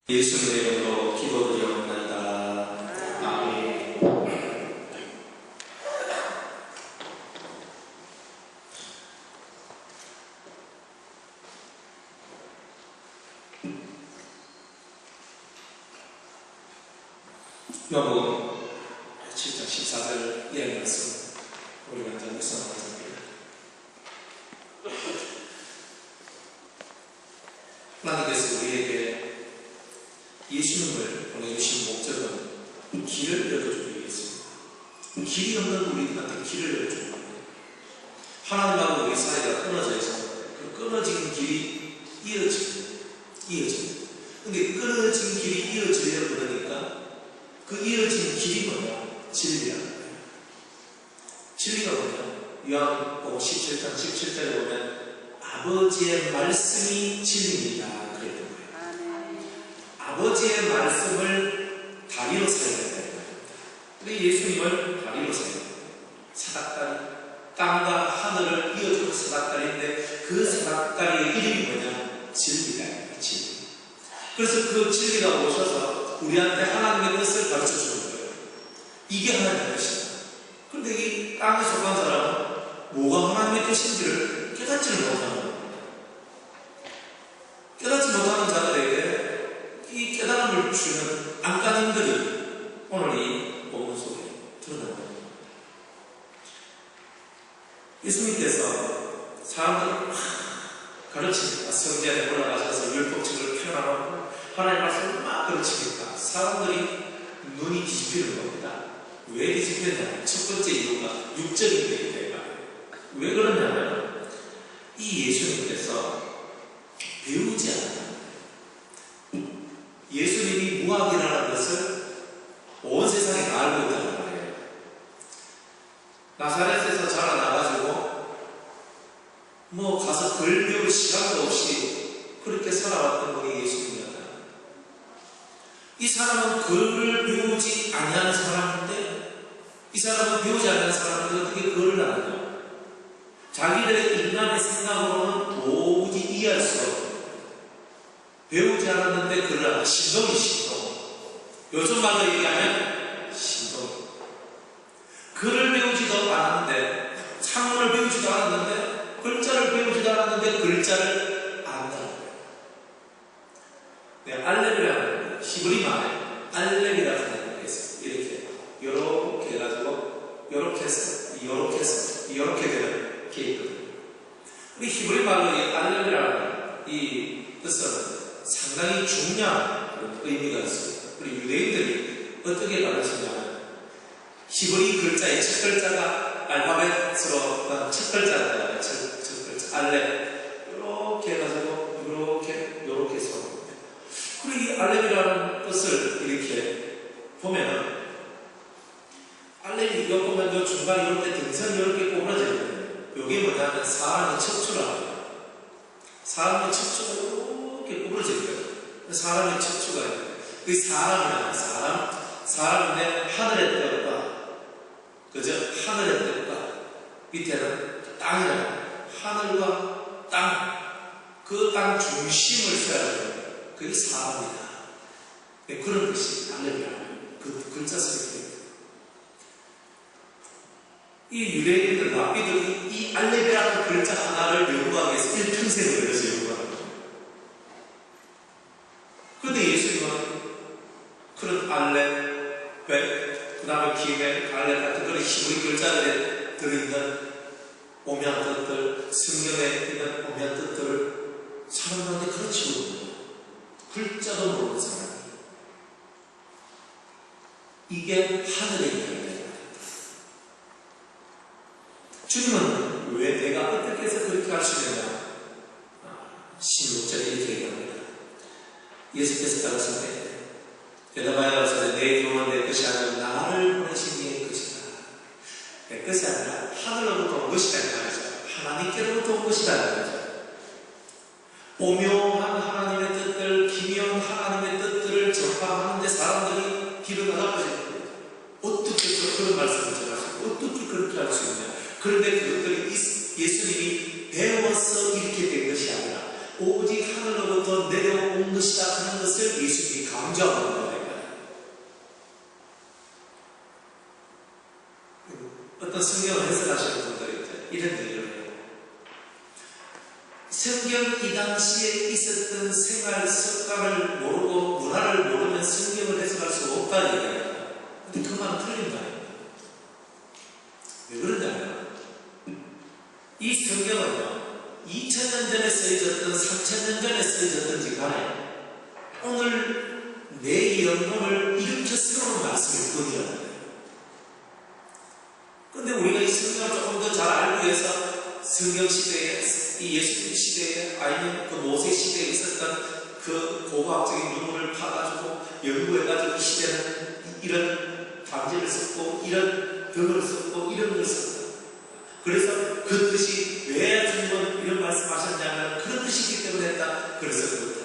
예수님의 이름으로 기도드리옵나이다. 아멘. 요한복음 7장 14절 이야기 말씀 우리가 이제 묵상하겠습니다. 하나님께서 우리에게 예수님을 보내주신 목적은 길을 열어주기 위해서입니다. 길이 없는 우리들한테 길을 열어주는 거예요. 하나님하고 우리 사이가 끊어져 있어서 그 끊어진 길이 이어집니다. 근데 끊어진 길이 이어지려고 그러니까 그 이어진 길이 뭐냐? 진리라는 거예요. 진리가 뭐냐? 요한복음 17장 17절에 보면 아버지의 말씀이 진리입니다. 그랬던 거예요. 아버지의 말씀을 다리로 사야 된다. 근데 예수님을 다리로 사야 된다. 사닥다리, 땅과 하늘을 이어주는 사닥다리인데 그 사닥다리의 이름이 뭐냐? 진리다. 진리. 그래서 그 진리가 오셔서 우리한테 하나님의 뜻을 가르쳐 주는 거예요. 이게 하나님의 뜻이다. 그런데 이 땅에 속한 사람은 뭐가 하나님의 뜻인지를 깨닫지를 못하는 거예요. 깨닫지 못하는 자들에게 이 깨달음을 주는 안간힘들이 오늘 이 본문 속에 드러납니다. 예수님께서 사람들을 가르치니까 성전에 올라가셔서 율법책을 펴나가고 하나님의 말씀을 막 가르치니까 사람들이 눈이 뒤집히는 겁니다. 왜 뒤집혔냐면 첫 번째 이유가 육적인 게 있다. 왜 그러냐면 이 예수님께서 배우지 않았다. 예수님이 무학이라는 것을 온 세상에 다 알고 있다는 말이에요. 나사렛에서 자라나가지고 뭐 가서 글 배울 시간도 없이 그렇게 살아왔던 분이 예수님이었다. 이 사람은 글을 배우지 아니하는 사람인데 이 사람은 배우지 않는 사람인데 어떻게 글을 아느냐? 자기들의 인간의 생각으로는 도무지 이해할 수가 없어요. 배우지 않았는데 글을 하는 신동이 신동. 요즘 말로 얘기하면 신동. 글을 배우지도 않았는데 창문을 배우지도 않았는데 글자를 배우지도 않았는데 글자를 안다는 거예요. 네, 알렙이라는 히브리 말에 알렙이라는 단어가 있어요. 이렇게 해가지고 이렇게 되는 게 있거든요. 우리 히브리 말로 이 알렙이라는 이 뜻은 상당히 중요한 의미가 있습니다. 우리 유대인들이 어떻게 가르치냐면 히브리 글자의 첫 글자가 알파벳으로 첫 글자가 첫 글자 알렙 이렇게 해가지고 이렇게 해서 그리고 이 알렙이라는 뜻을 이렇게 보면은 알렙이 이거 보면 요 중간에 이렇게 등선이 이렇게 꼬부러져 있거든요. 이게 뭐냐면 사람의 척추라고. 사람의 척추가 이렇게 구부러져 있거든요. 사람의 척추가 있어요. 그 사람이라는 사람인데 하늘의 뜻과 그죠? 하늘의 뜻과 밑에는 땅이라는 하늘과 땅 그 땅 중심을 써야 돼요. 그게 사람이다. 네, 그런 뜻이 알렙이라는 그 글자 쓰기. 이 유대인들, 랍비들이 이 알렙이라는 글자 하나를 연구하기 위해서 일평생을 걸려서 연구하는 거죠. 그런데 예수님은 그런 알렙, 벳, 그 다음에 기멜, 알렙 같은 그런 히브리 글자들에 들어있는 오묘한 뜻들, 성경에 있는 오묘한 뜻들을 사람들한테 가르치고 있는 거예요. 글자도 모르는 사람이. 이게 하늘의 이야기예요. 주님은 왜 내가 어떻게 해서 그렇게 할 수 있느냐? 16절에 이렇게 얘기합니다. 예수께서 따라서 대답하여 내 영은 내 것이 아니라 나를 보내신 이의 것이다. 내 것이 아니라 하늘로부터 온 것이다. 말이죠. 하나님께로부터 온 것이다. 말이죠. 오묘한 하나님의 뜻들, 기묘한 하나님의 뜻들을 전파하는데 사람들이 뒤로 나가버리는 거예요. 어떻게 해서 그런 말씀을 전하시고 어떻게 그렇게 할 수 있냐? 그런데 그것들이 예수님이 배워서 이렇게 된 것이 아니라 오직 하늘로부터 내려온 것이다 하는 것을 예수님이 강조하고 있는 거예요. 어떤 성경을 해석하시는 분들이 이런 얘기를 해요. 성경 이 당시에 있었던 생활 습관을 모르고 문화를 모르면 성경을 해석할 수 없다 얘기해요. 근데 그 말은 틀린다. 왜 그러냐면 이 성경은요 2000년 전에 쓰여졌던 3000년 전에 쓰여졌던지 간에 오늘 내 영혼을 일으켜 세우는 말씀일 뿐이야. 근데 우리가 이 성경을 조금 더 잘 알기 위해서 성경 시대에, 이 예수님 시대에, 아니면 그 모세 시대에 있었던 그 고고학적인 논문을 파가지고 연구해가지고 이 시대는 이런 단지를 썼고, 이런 벽을 썼고, 이런 걸 썼다. 그래서 그 뜻이 왜 주님은 이런 말씀하셨냐면 그런 뜻이기 때문에 했다. 그래서 그렇다.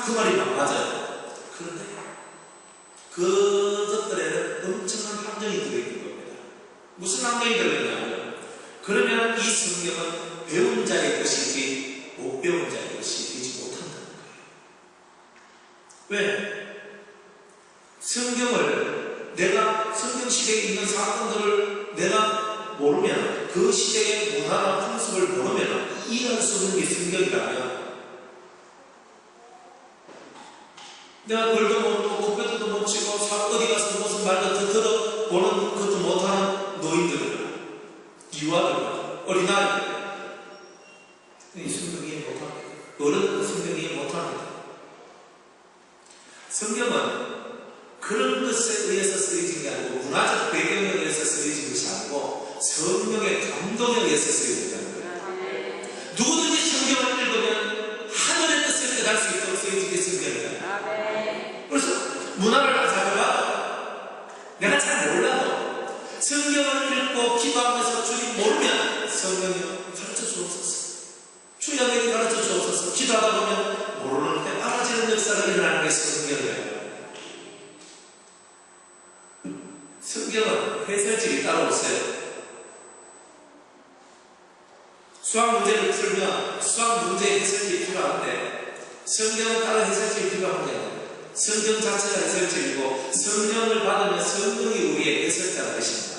그 말이 맞아요. 그런데 그것들에는 엄청난 함정이 들어있는 겁니다. 무슨 함정이 들어있냐면 그러면 이 성경은 배운 자의 것이지 못 배운 자의 것이 되지 못한다는 거예요. 왜? 성경을 내가 성경 시대에 있는 사건들을 내가 모르면 그 시대의 문화나 풍습을 모르면 이해할 수 없는 게 성경이라면 내가 글도 못 보고 컴퓨터도 못 치고 어디 가서 무슨 말도 들어보는 것도 못하는 노인들이나 유아들이나 어린아이들 이 성경 이해 못합니다. 어른은 성경 이해 못합니다. 성경은 그런 것에 의해서 쓰여진 게 아니고 문화적 배경에 의해서 쓰여진 것이 아니고 성령의 감동에 의해서 쓰여진다는 거예요. 누구든지 성경을 읽으면 하늘의 뜻을 깨달을 수 있도록 쓰여진 게 성경이다. 그래서 문화를 안 살펴봐도 내가 잘 몰라도 성경을 읽고 기도하면서 주님 모르면 성령이 가르쳐 주옵소서. 주님에게 가르쳐 주옵소서. 기도하다 보면 모르는 때 알아지는 역사가 일어나는 게 성경이에요. 성경은 해설집이 따로 없어요. 수학 문제를 풀면 수학 문제의 해설집이 필요한데 성경은 따로 해설집이 필요한 게 아니에요. 성경 자체가 해설집이고 성령을 받으면 성령이 우리의 해설자가 되십니다.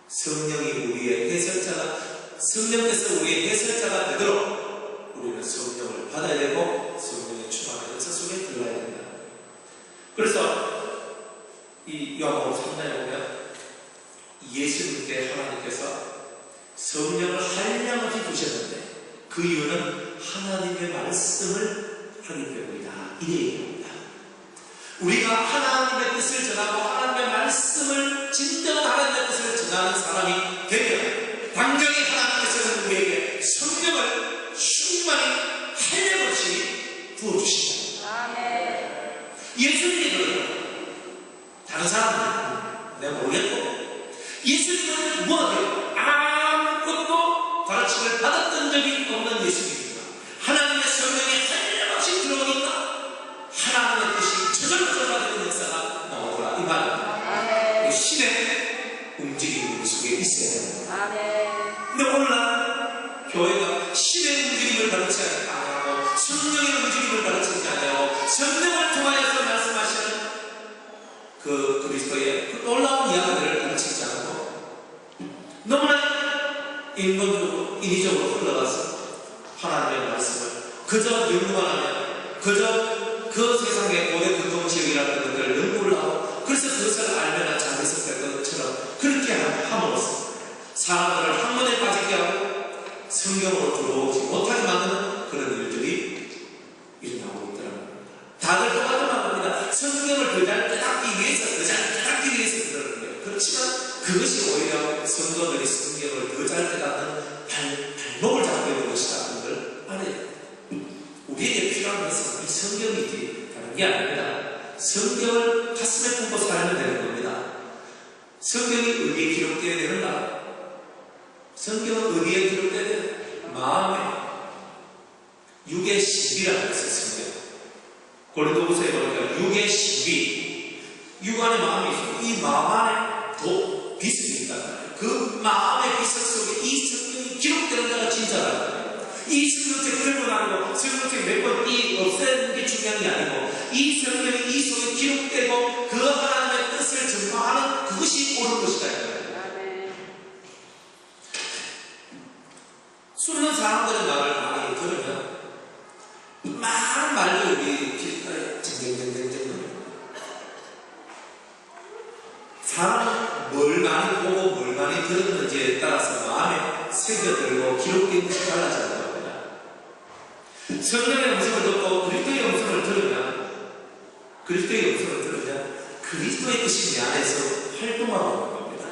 성령이 우리의 해설자가 성령께서 우리의 해설자가 되도록 우리는 성령을 받아야 되고 성령의 충만한 역사 속에 들어가야 된다. 그래서 이 요한복음 3장에 보면 예수님께 하나님께서 성령을 한량없이 주셨는데 그 이유는 하나님의 말씀을 하기 때문이다. 이 얘기입니다. 우리가 하나님의 뜻을 전하고 하나님의 말씀을 진정한 하나님의 뜻을 전하는 사람이 되면 당장에 하나님께서는 우리에게 성령을 충만히 한량없이 부어주신다. 예수님이 그래요. 다른 사람은 내가 모르겠고 예수님은 뭐하게요? 아무것도 가르침을 받았던 적이 없는 예수님입니다. 하나님의 성령이 한량없이 들어오니까 하나님의 뜻이 저절저절 되는 역사가 나오더라 이 말입니다. 신의 움직임 속에 있어야 됩니다. 근데 오늘날 교회가 신의 움직임을 가르치지 않고 성령의 움직임을 가르치지 않고 성령을 통하여서 말씀하시는 그 그리스도의 그 놀라운 이야기들을 가르치지 않고 너무나 인본적으로 인위적으로 흘러가서 하나님의 말씀을 그저 연구만 하면 그저 그 세상의 고대 근동지역이라는 것들을 연구를 하고 그래서 그것을 알면 잘 해석될 것처럼 그렇게 함으로써 사람들을 학문에 빠지게 하고 성경으로 들어오지 못하게 만드는 그런 일들이 일어나고 있더라는 겁니다. 다들 똑같은 말입니다. 성경을 더 잘 깨닫기 위해서 더 잘 깨닫기 위해서 그러는 거예요. 그렇지만 그것이 오히려 성도들이 성경을 더 잘 깨닫는 발목을 잡게 되는 것이다. 그걸 알아야 돼요. 우리에게 필요한 것은 이 성경이지 다른 게 아닙니다. 성경을 가슴에 품고 살면 되는 겁니다. 성경이 어디에 기록되어야 되는가? 성경은 어디에 기록되어야 되는가? 마음에 6의 10이라는 것을 성경. 고린도후서에 보니까 6의 10이 6 안에 마음이 있고 이 마음 안에 도 빛이 있다. 그 마음의 빛 속에 이 성경이 기록되는 자가 진짜라는 거예요. 이 성경책 별건 아니고 성경책 몇 번 이 없애 성령의 음성을 듣고 그리스도의 음성을 들으면 그리스도의 뜻이 내 안에서 활동하고 있는 겁니다.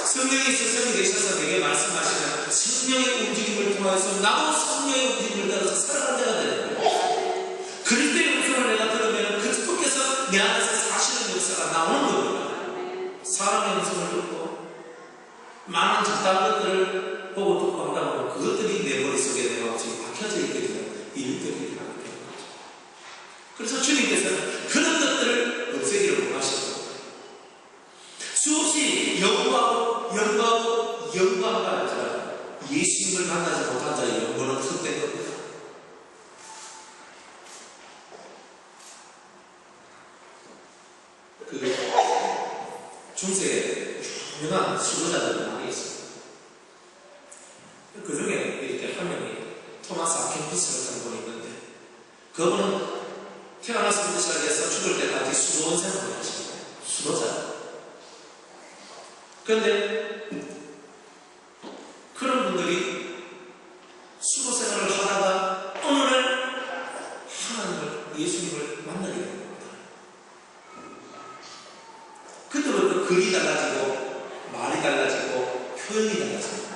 성령이 스승이 되셔서 내게 말씀하시면 성령의 움직임을 통해서 나도 성령의 움직임을 따라서 살아가는 자가 되는 거예요. 그리스도의 음성을 내가 들으면 그리스도께서 내 안에서 사시는 역사가 나오는 겁니다. 사람의 음성을 듣고 많은 잡다한 것들을 보고 듣고 하다 보면 그것들이 내 머릿속에 내 마음속에 박혀져 있게 되는 일들이 일어나게 되는 거죠. 그래서 주님께서는 그런 것들을 없애기를 원하시고 수없이 영광과 자라 예수님을 만나지 못한 자의 영광은 헛된 겁니다. 그 중세에 유명한 수도자들이 많이 있습니다. 그 중에 이렇게 한 명이 토마스 아켄피스 같은 분이 있는데 그분은 태어났을 때 시작해서 죽을 때까지 수도원 생활을 하시는 거예요. 수도자. 그런데 그런 분들이 수도 생활을 하다가 어느 날 하나님을, 예수님을 만나게 되는 겁니다. 그때부터 글이 달라지고 말이 달라지고 표현이 달라집니다.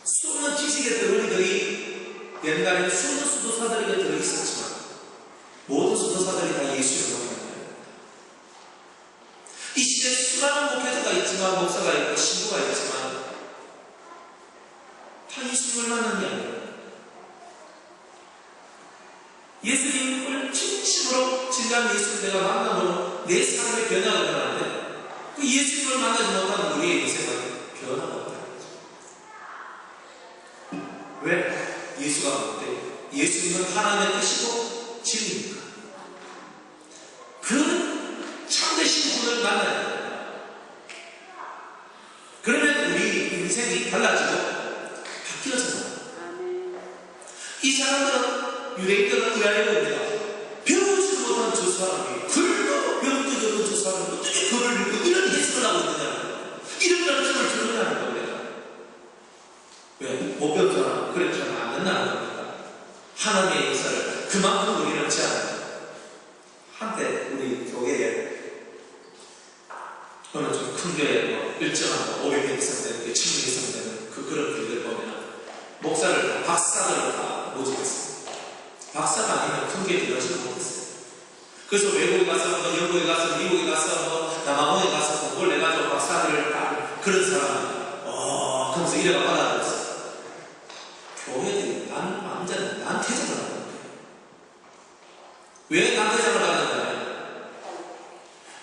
수많은 지식의 덩어리들이 옛날에 수많은 수도사들에게 들어있었지만 모든 수도사들이 다 예수를 만나요. 이 시대에 수많은 목회자가 있지만 목사가 있고 신부가 있지만 다 예수님을 만난 게 아니에요. 예수님을 진심으로 진리한 예수를 내가 만나면 내 삶의 변화가 일어나는데 그 예수님을 만나지 못하는 우리의 인생은 변화가 없다는 거죠. 왜? 예수가 뭔데? 예수님은 하나님의 뜻이고 진리입니까? 그 참되신 분을 만나야 됩니다. 그러면 우리 인생이 달라지고 바뀌어져요. 이 사람들은 유대인들은 의아해 봅니다. 배우지도 못한 저 사람이 글도 병도 적은 저 사람이 어떻게 글을 읽고 이런 해석을 하고 있느냐는 거예요. 이런 가르침을 들으냐는 겁니다. 왜? 못 배웠잖아. 그랬잖아. 안 된다는 겁니다. 하나님의 역사를 그만큼 우리는 제안합니다. 한때 우리 교회에 어느 좀 큰 교회 일정한 500명 이상 되는 게 1000명 이상 되는 그런 교회들 보면 목사를 박사를 다 모집했어요. 박사가 아니면 큰 교회 들어가지 못했어요. 그래서 외국에 가서 영국에 가서 미국에 가서 남아공에 가서 공부를 해가지고 박사를 딱 그런 사람이 그러면서 이래가 받아들였어요. 교회들이 난 퇴장을 하는 거예요. 왜 난 퇴장을 하는 거예요?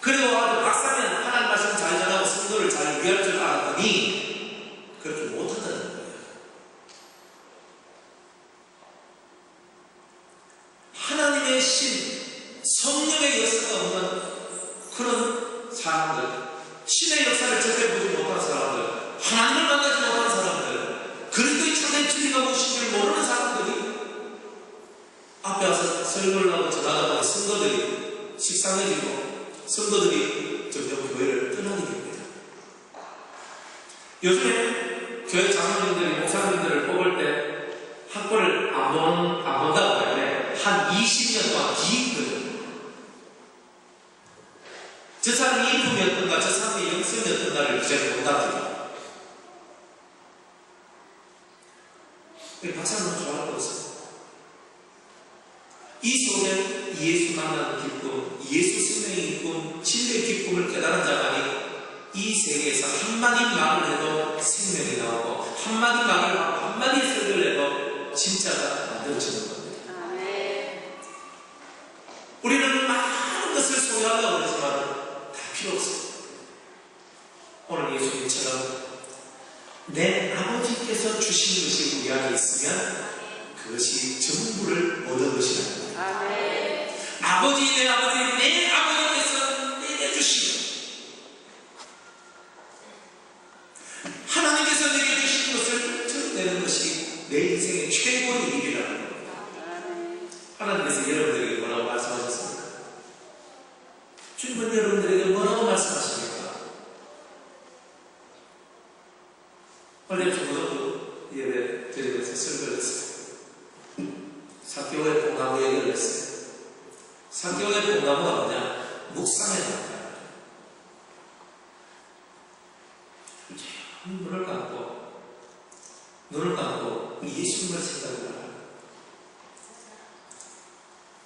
그리고 박사면 하나님 말씀 잘 전하고 성도를 잘 위할 줄 알았더니 그렇게 못한다는 거예요. 하나님의 신, 성령의 역사가 없는 그런 사람들, 신의 역사를 절대 보지 못한 사람들, 하나님을 만나지 못한 사람들, 그리스도의 참된 진리가 무엇인지를 모르는 사람들이 앞에 와서 설교를 하고 전하다 보니 성도들이 식상해지고 성도들이 점점 교회를 떠나게 됩니다. 요즘에 교회 장로님들이 목사님들을 뽑을 때 학벌을 안 본다고 할 때 한 20년 동안 기입거든요. 저 사람이 인품이었던가 저 사람의 영성이었던가를 이제 본답니다. 박사님은 좋아할 거 없어요. 이 속에 예수 만나는 기쁨, 예수 생명의 기쁨, 진리의 기쁨을 깨달은 자만이 이 세계에서 한마디 말을 해도 생명이 나오고 한마디 말을 하고 한마디 설교를 해도 진짜가 만들어지는 겁니다. 우리는 많은 것을 소유하려고 그러지만 다 필요 없어요. 오늘 예수님처럼 내 아버지께서 주신 것이 우리 안에 있으면 그것이 전부를 얻은 것이라는 거예요. 아버지, 내 아버지께서 내게 주신 하나님께서 내게 주신 것을 전내는 것이 내 인생의 최고의 일이라는 거예요. 하나님께서 여러분들에게 뭐라고 말씀하셨습니까? 주님은 여러분들에게 뭐라고 말씀하십니까? 원래 저도 예배 드리면서 설교를 했어요. 사개오의 뽕나무 얘기를 했어요. 사개오의 뽕나무가 뭐냐? 묵상에 나옵니다. 눈을 감고 예수님을 생각해라.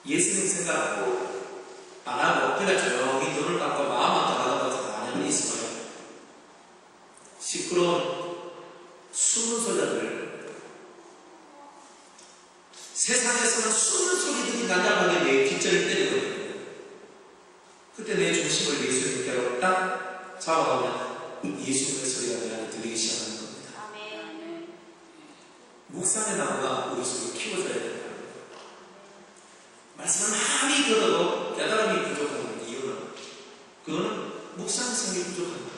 예수님 생각하고 안 하고 그냥 조용히 눈을 감고 마음만 가다가 가만히 있어요. 시끄러운 숨은 소리를 세상에서는 숨은 소리들이 난장하게 내 뒷전을 때리거든요. 그때 내 중심을 예수님께로 딱 잡아가면 예수님의 소리가 내 안에 들리기 시작하는 겁니다. 묵상의 나무가 우리 속에 키워져야 된다. 말씀을 많이 들어도 깨달음이 부족한 이유는 그거는 묵상성이 부족합니다.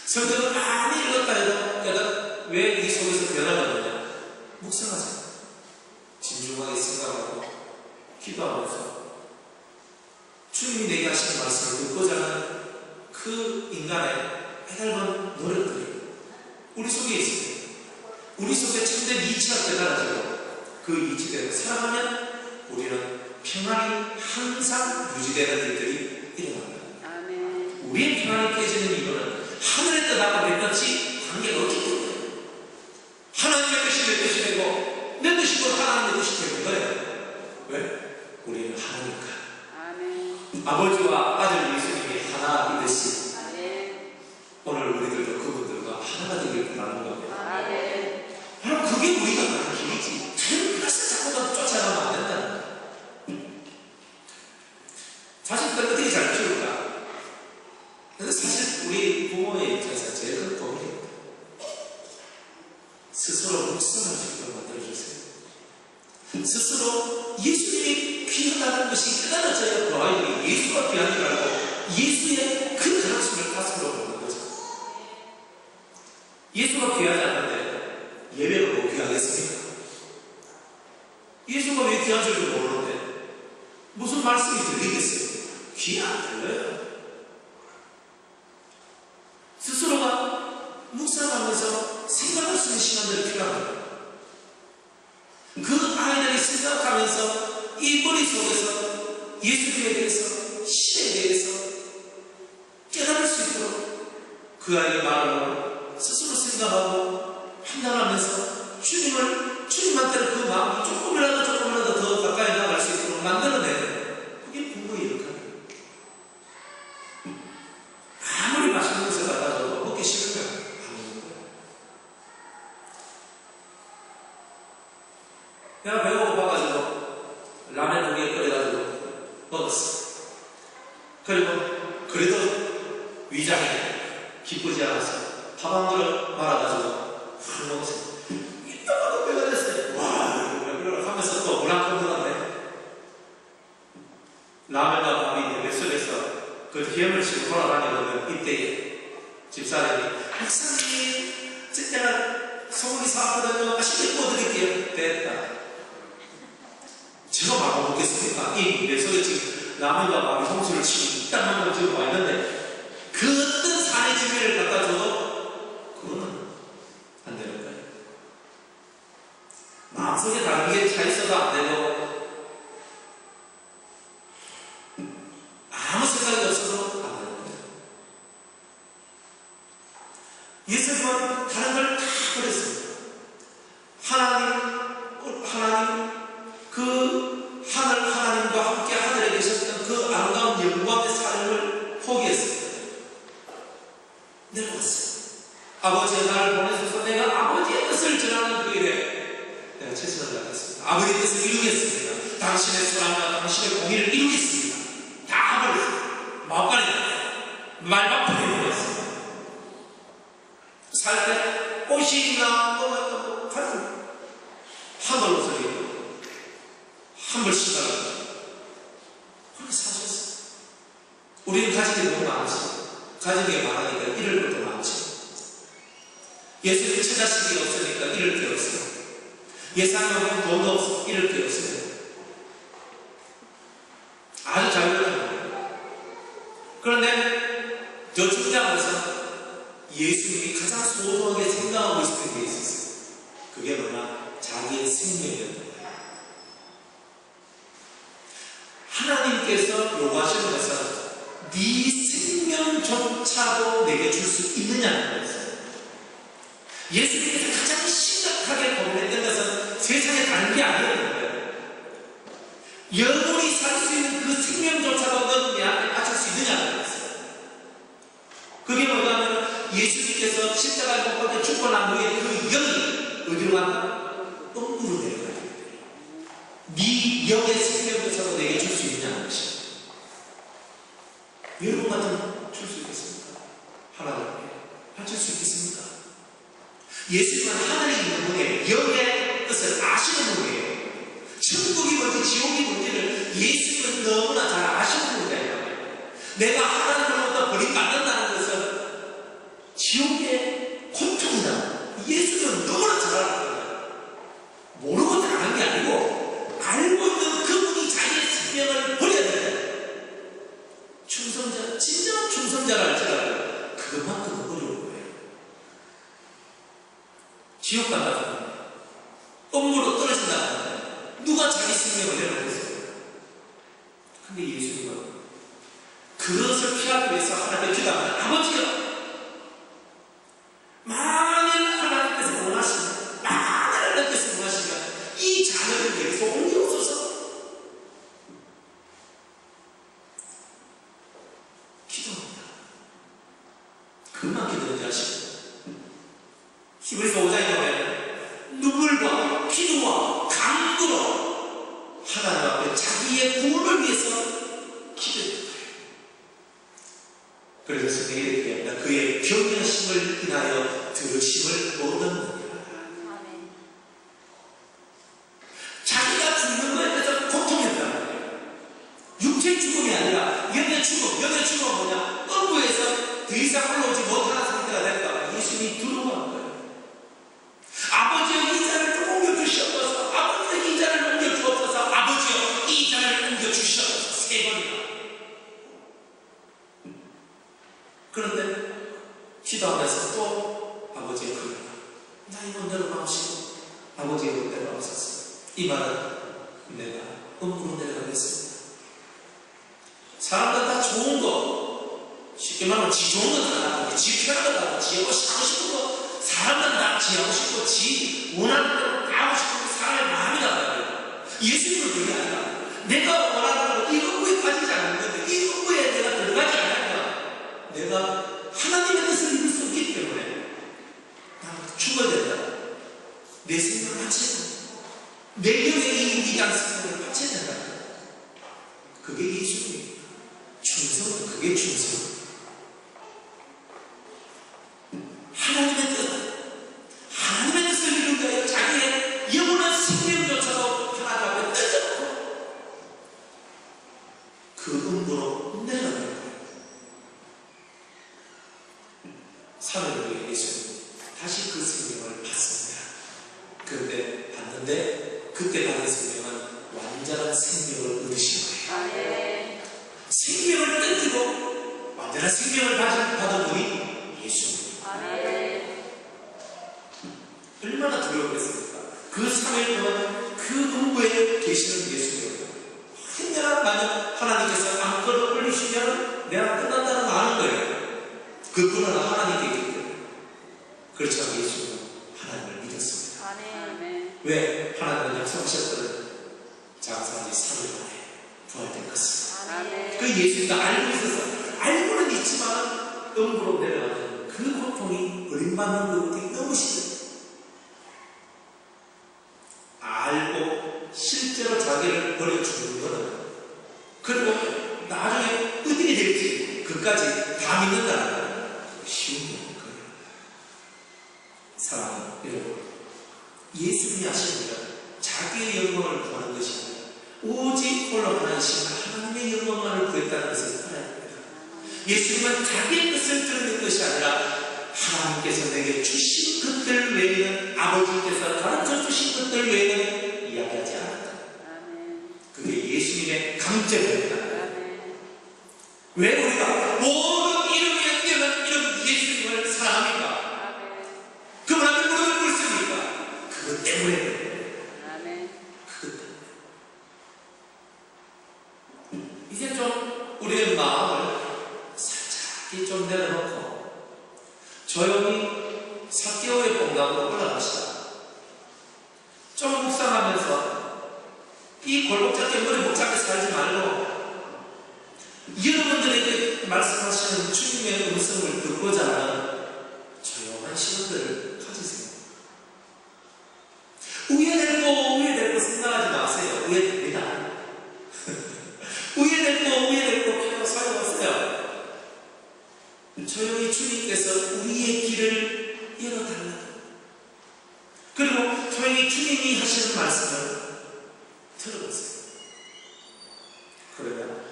성경을 많이 읽었다 해도 왜 이 속에서 변화가 되냐? 묵상하자. 진중하게 생각하고 기도하면서 주님이 내게 하시는 말씀을 듣고자 하는 그 인간의 해달은 노력들이 우리 속에 있습니다. 우리 속에 참된 이치가 깨달아지고 그 이치대로 살아가면 우리는 평안이 항상 유지되는 일들이 일어납니다. 우리의 평안이 깨지는 이유는 하늘의 뜻하고 내 뜻이 관계가 없기 때문에 하나님의 뜻이 내 뜻이 되고 내 뜻이 곧 하나님의 뜻이 되는 거예요. 왜? 우리는 하나니까. 아버지와 아들 예수님이 하나이듯이 오늘 우리들도 그분들과 하나가 되길 바라는 겁니다. 바로 그게 우리가 가는 길이지. 그래서 자꾸만 쫓아가면 안 된다는 거야. 자식들 어떻게 잘 키울까? 그래서 사실 우리 부모의 입장에서 제일 큰 고민입니다. 스스로 묵상할 수 있도록 만들어주세요. 스스로 예수님이 귀하다는 것이 깨달아져야 그 아이들이 예수가 귀한 줄 알고 예수의 그 가능성을 가슴으로 보는 거죠. 예수가 귀하지 않는데 예배가 뭐 귀하겠습니까? 예수가 왜 귀한 줄도 모르는데 무슨 말씀이 들리겠어요? 귀 안 들려요. 스스로가 묵상하면서 생각할 수 있는 시간들이 필요합니다. 그 아이들이 생각하면서 이 머릿속에서 예수님에 대해서 시에 대해서 깨달을 수 있도록 그 아이의 마음으로 스스로 생각하고 판단하면서 주님한테는 그 마음이 조금이라도 더 가까이 나아갈 수 있도록 만들어내는 그게 부모의 역할이에요. 아무리 맛있는 것을 갖다줘도 먹기 싫으면 안 먹는 거예요. 내가 배가 고파가지고 라면 2개 끓여가지고 먹었어. 그리고 그래도 위장이 기쁘지 않아서 밥 한 그릇 말아가지고 확 먹었어요. 이따가도 배가 됐어요. 와, 왜 그러나 하면서 또 물 한 컵 넣었네. 라면과 밥이 내 뱃속에서 그 기염을 치고 돌아다니는 이때에 집사님이 목사님 제가 소고기 사왔거든요. 맛있게 구워드릴게요. 됐다. 제가 막 먹겠습니까? 이 뱃속에 지금 라면과 밥이 홍수를 치고 이딴 만 지금 와 있는데 그 어떤 산의 지미를 갖다 줘도 그거는 안 되는 거예요. 마음속에 다른 게 차 있어도 안 되고 아무 생각이 없어도 안 되는 거예요. 예수님은 다른 걸 다 버렸습니다. 하나님 그 하늘 하나님과 함께 하늘에 계셨던 그 아름다운 영광의 삶을 포기했습니다. 내려왔어요. 아버지의 나를 보내셔서 내가 아버지의 뜻을 전하는 그 일에 내가 최선을 다하겠습니다. 아버지의 뜻을 이루겠습니다. 당신의 사랑과 당신의 공의를 이루겠습니다. 다 버렸어요. 마음까지 말 바꾸게 해버렸어요. 살 때 옷이 있나 뭐가 가지고 한벌 옷을 입고 한벌 신발을 그렇게 사셨어요. 우리는 가진 게 너무 많지. 가진 게 많으니까 잃을 것도 많지. 예수님이 처자식이 없으니까 잃을 게 없어요. 예산이 돈도 없어 잃을 게 없어요. 아주 자유로운 거예요. 그런데 저 중장에서 예수님이 가장 소중하게 생각하고 있었던 게 있었어요. 심각하게 고민했던 것은 세상에 다른 게 아니었던 거예요. 영원히 살 수 있는 그 생명조차도 넌 내한테 바칠 수 있느냐는 거였어요. 그게 뭐냐면 예수님께서 십자가에 못 박혀 죽고 난 후에 그 영이 어디로 갔나? 똥으로 내려가요. 네 영의 생명조차도 내게 줄 수 있느냐는 것이에요. 여러분 같으면 줄 수 있겠습니까? 하나님께 바칠 수 있겠습니까? 예수님은 하늘에 있는 분의 영의 뜻을 아시는 분이에요. 천국이 뭔지 지옥이 뭔지를 예수님은 너무나 잘 아시는 분이에요. 내가 하나님으로부터 버림받는다는 것은 지옥의 고통이다. 예수님은 너무나 잘 알아요. 모르고 당한 게 아니고 알고 있는 그분이 자기의 생명을 버려야 된다. 충성자, 진정한 충성자를 알지라도 그만큼 어려운 거예요. 지옥 간다고 똥으로 떨어진다고 누가 자기 생명을 내놓겠어요? 근데 예수님은 그것을 피하기 위해서 하나님께 기도하면 아버지요, 만일 하나님께서 원하시면, 만일 하나님께서 원하시면 이 자녀를 내게서 옮겨오소서. 기도합니다. 그만 기도하지 하시고 히브리서 5장에 보면 눈물과 기도와 간구로 하나님 앞에 자기의 구원을 위해서 기도했다. 그래서 성경에 이렇게 합니다. 그의 병명심을 인하여 들으심을 얻었느니라. 자기가 죽는 것에 대해서 고통했다는 거예요. 육체의 죽음이 아니라 영의 죽음. 영의 죽음은 뭐냐? 음부에서 더 이상 올라오지 못하는 상태가 됐다. 예수님이 들어간 거예요. 아버지여 이 자를 좀 옮겨주시옵소서. 아버지여 이 자를 옮겨주옵소서. 아버지여 이 자를 옮겨주시옵소서. 3번이나. 그런데 기도하면서 또 아버지의 그러나 나 이건 내려가시고 아버지의 내려가셨어. 이 말은 내가 음부로 내려가겠습니다. 사람들 다 좋은 거 쉽게 말하면 지 좋은 거 다 하고 지 편한 거 다 하고 지 하고 싶은 거 사람들 다 지하고 싶고 지 원하는 대로 다 하고 싶은 사람의 마음이 다르다고요. 예수님은 그게 아니라 내가 원하는 대로 이 음부에 빠지지 않는 건데 이 음부에 내가 들어가지 않으면 내가 하나님의 뜻을 이룰 수 없기 때문에 나는 죽어야 된다. 내 생명을 바쳐야 된다. 내 영의 이 위대한 생명을 바쳐야 된다. 그게 예수님입니다. 충성은 그게 충성. 하나님의 뜻, 하나님의 뜻을 이루기 위하여 자기의 영원한 생명조차도 하나님 앞에 던져놓고 그 음부로 내려가는 거예요. 3일 후에 예수님 다시 그 생명을 받습니다. 그런데 받는데 그때 받은 생명은 완전한 생명을 얻으신 거예요. 생명을 던지고 완전한 생명을 받은 분이 예수입니다. 얼마나 두려웠겠습니까? 그 3일 동안 그 음부에 계시는 예수님을 행여나 만약 하나님께서 안건을 올리시면 내가 끝난다는 거 아는 거예요. 그 권한은 하나님께 있기 때문에. 그렇지만 예수님은 하나님을 믿었습니다. 왜? 하나님은 약속하셨거든. 장사한 지 3일 만에 부활될 것입니다. 그 예수님도 알고 있어서 알고는 있지만 음부로 내려가는 그 고통이 버림받는 것이 너무 싫어요. 알고 실제로 자기를 버려 죽는 거는 그리고 나중에 어떻게 될지 그까지 다 믿는다는 거는 쉬운 게 아닐 거예요. 사랑하는 여러분, 예수님이 하시는 일은 자기의 영광을 구하는 것이 아니라 오직 홀로 하나이신 하나님의 영광만을 구했다는 것을 알아야 됩니다. 예수님은 자기의 뜻을 드러낸 것이 아니라 하나님께서 내게 주신 것들 외에는, 아버지께서 가르쳐 주신 것들 외에는 이야기하지 않았다. 그게 예수님의 강점입니다. 왜 우리가 모든 이름에 뛰어난 이름 예수님을 사랑합니까? 그분한테 무릎을 꿇습니까? 그것 때문에. 그것 때문에. 이제 좀 우리의 마음을 살짝 좀 내려놓고 조용히 삭개오의 본당으로 올라갑시다. 이 골목잡게 머리 목잡게 살지 말고 여러분들에게 말씀하시는 주님의 음성을 듣고자 하는 조용한 시간들을 가지세요. 우회됐고 생각하지 마세요. 우회됩니다. 우회됐고 필요 소용없어요. 조용히 주님께서 우리의 길을 열어달라고, 그리고 조용히 주님이 하시는 말씀을 들어보세요. 그러면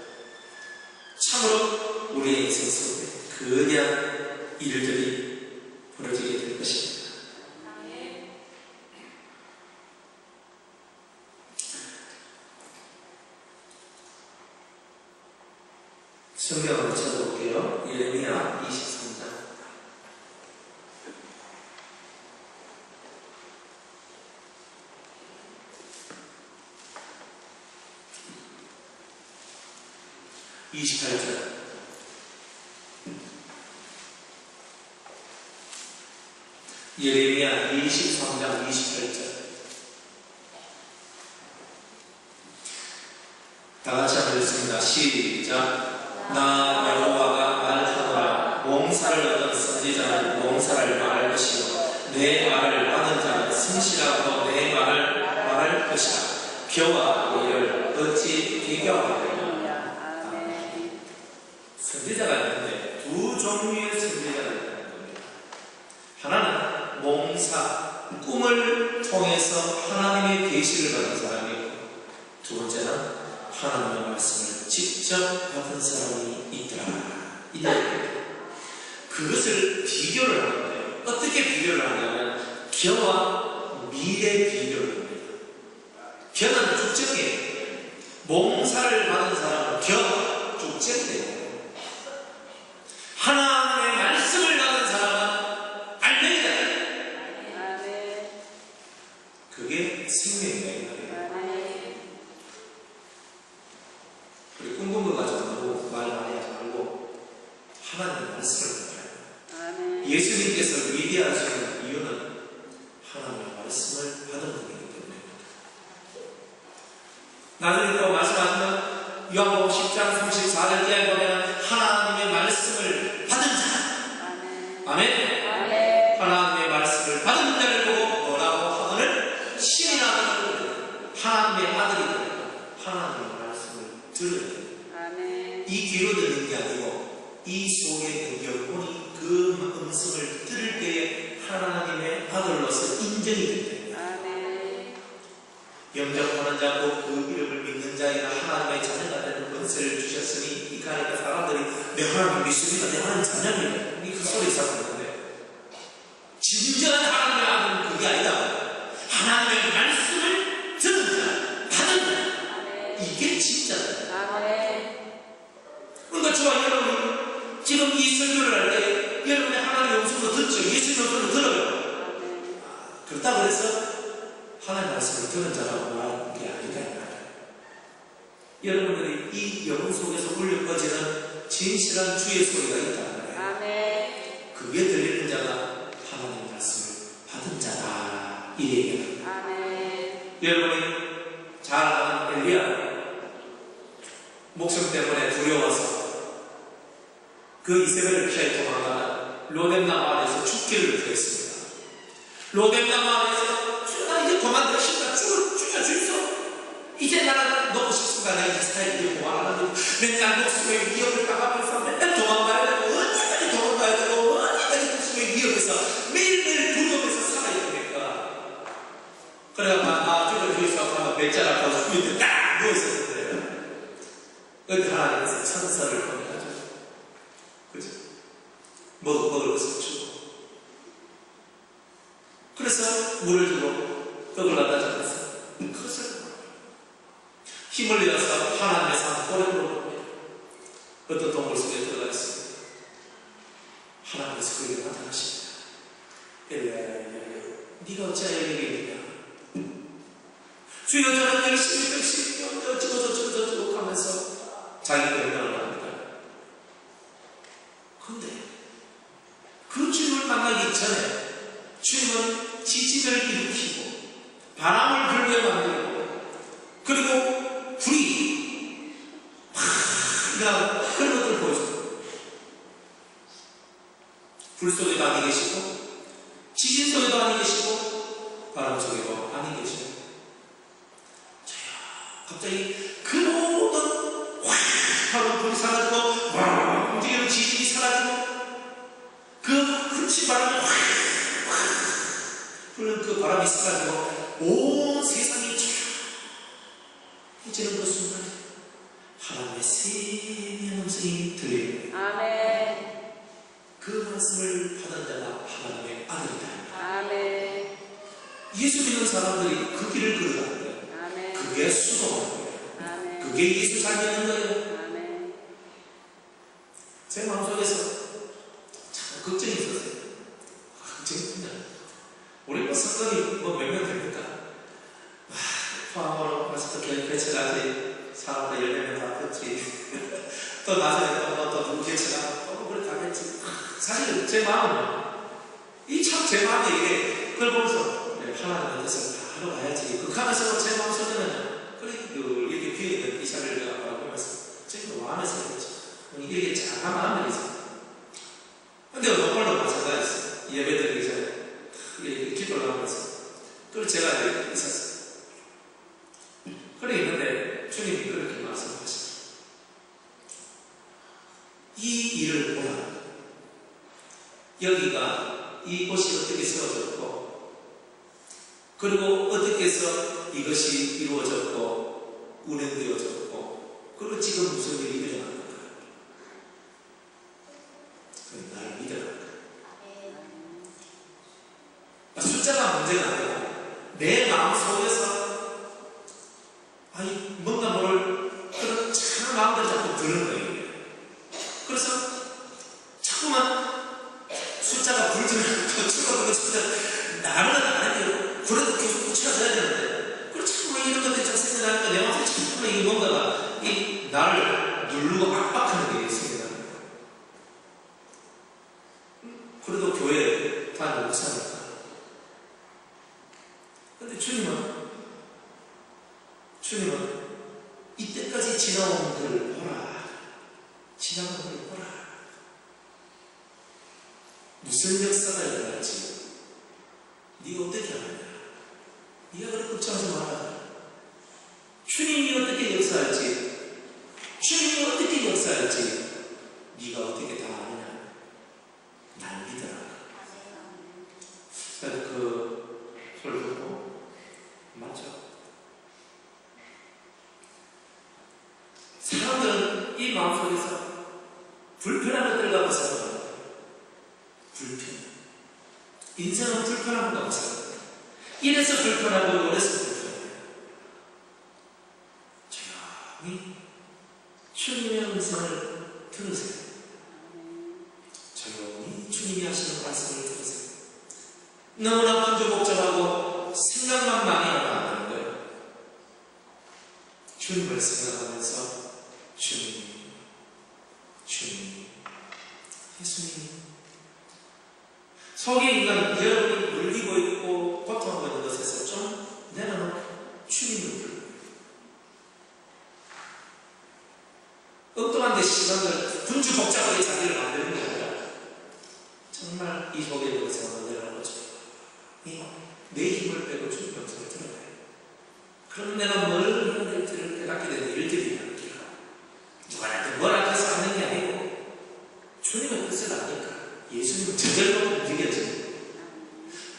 참으로 우리의 인생 속에 거대한 일들이 벌어지게 될 것입니다. 성경을 찾아볼게요. 예레미야 23장. 예레미야 23장 28절. 다 같이 한번 읽습니다. 시작. 나 여호와가 말하노라. 몽사를 얻은 선지자는 몽사를 말할 것이요 내 말을 받은 자는 성실하고 내 말을 말할 것이라. 벼와 모를 어찌 비교하느냐. 선지자가 있는데 두 종류의 선지자가 있다는 겁니다. 하나는 몽사, 꿈을 통해서 하나님의 계시를 받은 사람이고, 두 번째는 하나님의 말씀을 직접 받은 사람이 있더라. 그것을 비교를 하는데, 어떻게 비교를 하냐면 겨와 밀의 비교를 합니다. 겨는 죽정이에요. 몽사를 받은 사람은 겨, 죽정이에요. 하나님의 말씀을 받은 사람은 알맹이다. 그게 생명이에요. 우리 꿈꾸는 거 가지고 말 많이 하지 말고 하나님의 말씀을 받아요. 예수님께서 위대하시는 이유는 하나님의 말씀을 받은 분이기 때문입니다. 나중에 또 말씀하시면 요한복음 10장 34절에 보면 하나님의 말씀을 받은 자, 아멘. 하나님의 말씀을 받은 자를 보고 뭐라고 하거늘 신이라 하거늘 하나님의 아들이 되는 하나님의 말씀을 들어야 돼요. 이 귀로 듣는 게 아니고 이 속에 그 영혼이 그 음성을 들을 때에 하나님의 아들로서 인정이 된다. 영접하는 자고 그 이름을 믿는 자에게 하나님의 자녀가 되는 권세를 주셨으니, 그러니까 사람들이 내 하나님 믿습니다, 내 하나님 자녀입니다, 그 소리 쌓는데 진정한 하나님의 아들은 그게 아니다. 하나님의 말씀을 듣는 자, 받은 자, 이게 진짜다. 그러니까 저와 여러분 지금 이 설교를 할 때 여러분의 하나님의 음성도 듣죠. 예수님의 음성도 들어요. 그렇다고 해서 하나님의 말씀을 들은 자라고 말하는 게 아니다. 여러분들이 이 영혼 속에서 울려 퍼지는 진실한 주의 소리가 있다. 그게 들리는 자가 하나님의 말씀을 받은 자다. 이 얘기다. 여러분이 잘 아는 엘리야, 목숨 때문에 두려워서 그 이세벨을 피해 도망가는 로뎀나 마을에서 죽기를 구했습니다. 로뎀나 마을에서 나 이제 그만두고 싶다. 죽여주소. 이제 나는 너무 싶습니다. 내가 이 스타일이 좋아하는데 맨날 목숨의 위협을 당하면서 맨날 도망가야 되고, 언제까지 도망가야 되고, 언제까지 목숨의 위협에서 매일매일 두려움에서 살아야 됩니까? 그래가 나 죽여주소 하면 배짜라 가서 밑에 딱 누워있었는데, 근데 하나님께서 천사를 보내가지고, 그죠? 먹을 것을 주고, 그래서 물을 주고 떡을 갖다 주면서 그것을 힘을 내어서 하나님의 산골에 물어봅니다. 어떤 동굴 속에 들어가 있습니다. 하나님께서 그에게 나타나십니다. 엘리야야, 네가 어찌하여 여기 있느냐? 주여, 저는 열심히 어쩌고 하면서 자기 변명을 합니다. 그런데 그 주님을 만나기 전에 주님은 지진을 일으키고 바람을 불게 만들고, 그리고 불이 막 그런 것들을 보여줘요. 불 속에도 안이 계시고 지진 속에도 안이 계시고 바람 속에도 안이 계시고 갑자기 그 모든 확 하고 불이 사라지고 와 움직이는 지진이 사라지고 그 흠씬 바람이 확 부는 그 바람이 사라지고 온 세상이 이제는 그 순간에 하나님의 세미한 음성이 들려요. 아멘. 그 말씀을 받은 자가 하나님의 아들이다. 아멘. 예수 믿는 사람들이 그 길을 걸어가는 거예요. 아멘. 그게 수고하는 거예요. 아멘. 그게 예수 잘 믿는 거예요. 아멘. 제 마음속에서 참 걱정이 있었어요. 걱정이 있냐. 우리 뭐 사건이 뭐 몇 명 됩니까? 포함으로 벌써 개체가지 사람들 10명 다 됐지. 또 나중에 또 누구 개체가 또 우리 다 됐지. 사실 제 마음은 참 제 마음이 이게 그걸 보면서 하나님의 뜻을 다 하러 가야지. 그 하면서 제 마음속에는 그래 이렇게 비어있는 이사를 바라보면서 제가 마음에서 그랬죠. 이게 작은 마음이죠. 근데 정말로 마찬가지였어요. 예배드리기 전에 이렇게 기도를 하면서 그걸 제가 이렇게 있었어요. 그래 있는데 주님이 그렇게 말씀하시죠. 이 일을 보라. 여기가 이 곳이 어떻게 세워졌고 그리고 어떻게 해서 이것이 이루어졌고 운행되어졌고 그리고 지금 무슨 일이 일어나는 거야. 날 믿어라. 숫자가 문제가 아니라 내 마음속에서 아니 뭔가 모를 그런 참 마음들이 자꾸 드는 거예요. 그래서 자꾸만 숫자가 불들어가고 추가하고 숫자 나는 아니에요. 그래도 계속 붙여줘야 되는데 그리고 자꾸만 이런 것들이 자꾸 생겨나니까 내 마음속에 자꾸만 이게 뭔가가 이 나를 누르고 압박하는 게 생겨나는 거예요. 그래도 교회 다니고 사니까 근데 주님은 이때까지 지나온 것을 보라. 지나온 것을 보라. 무슨 역사가 일어날지 네가 어떻게 하느냐. 네가 그렇게 걱정하지 말아라. 주님이 어떻게 역사할지 주님이 어떻게 역사할지 네가 어떻게 다 아느냐. 날 믿어라. 그 소리 듣고 맞죠? 사람들은 이 마음속에서 불편한 것들 갖고 살아요. 불편. 인생은 불편한 것 갖고 살아요. 이래서 불편하고 저래서 불편해요. 조용히 주님의 음성을 들으세요. 조용히 주님이 하시는 말씀을 들으세요. 너무나 분주복잡하고 생각만 많이 하면 안 되는 거예요. 주님을 생각하면서 주님, 예수님. 속에 인간 여러분이 물리고 있고 고통하고 있는 것에서 좀 내려놓고 주님을 부르고 엉뚱한 데 시간을 분주복잡하게 자기를 만드는 게 아니라 정말 이 속에 있는 것을 내려놓고 내 힘을 빼고 주님 음성을 들어가요. 그럼 내가 뭘 해야 될지를 깨닫게 되는 일들이 있는 거야. 누구한테 뭘 앞에서 하는 게 아니고 주님의 뜻을 아니까 예수님은 저절로 움직여지.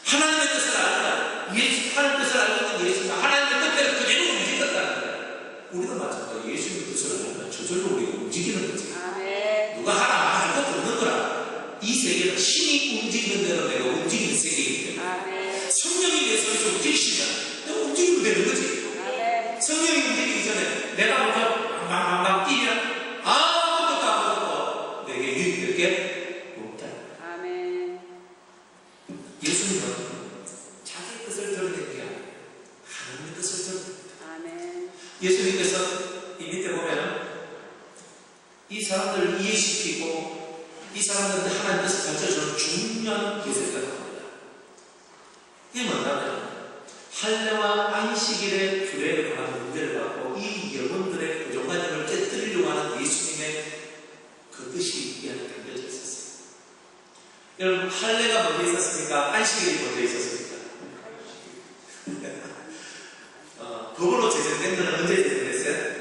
하나님의 뜻을 알까? 하나님의 뜻을 알고 있는 예수님은 하나님의 뜻대로 그대로 움직였다는 거야. 우리도 마찬가지야. 예수님의 뜻을 알면 저절로 우리가 움직이는 거지. 누가 하나 할 것도 없는 거라. 이 세계는 신이 움직이는 대로 내가 움직이는 세계이기 때문에 성령이 내 속에서 움직이시면 내가 움직이면 되는 거지. 성령이 움직이기 전에 내가 먼저 막 뛰면 아무것도 내게 유익될 게 없다. 예수님은 자기 뜻을 드러내는 게 아니라 하나님의 뜻을 드러냅니다. 예수님께서 이 밑에 보면 이 사람들을 이해시키고 이 사람들한테 하나님의 뜻을 가르쳐주는 중요한 기술가 나옵니다. 이게 뭐냐면 할례와 안식일의 규례에 관한 문제를 갖고 이 영혼들의 고정관념을 깨뜨리려고 하는 예수님의 그 뜻이 이 안에 담겨져 있었어요. 여러분, 할례가 먼저 있었습니까? 안식일이 먼저 있었습니까? 법으로 제정된 것은 언제 제정됐어요?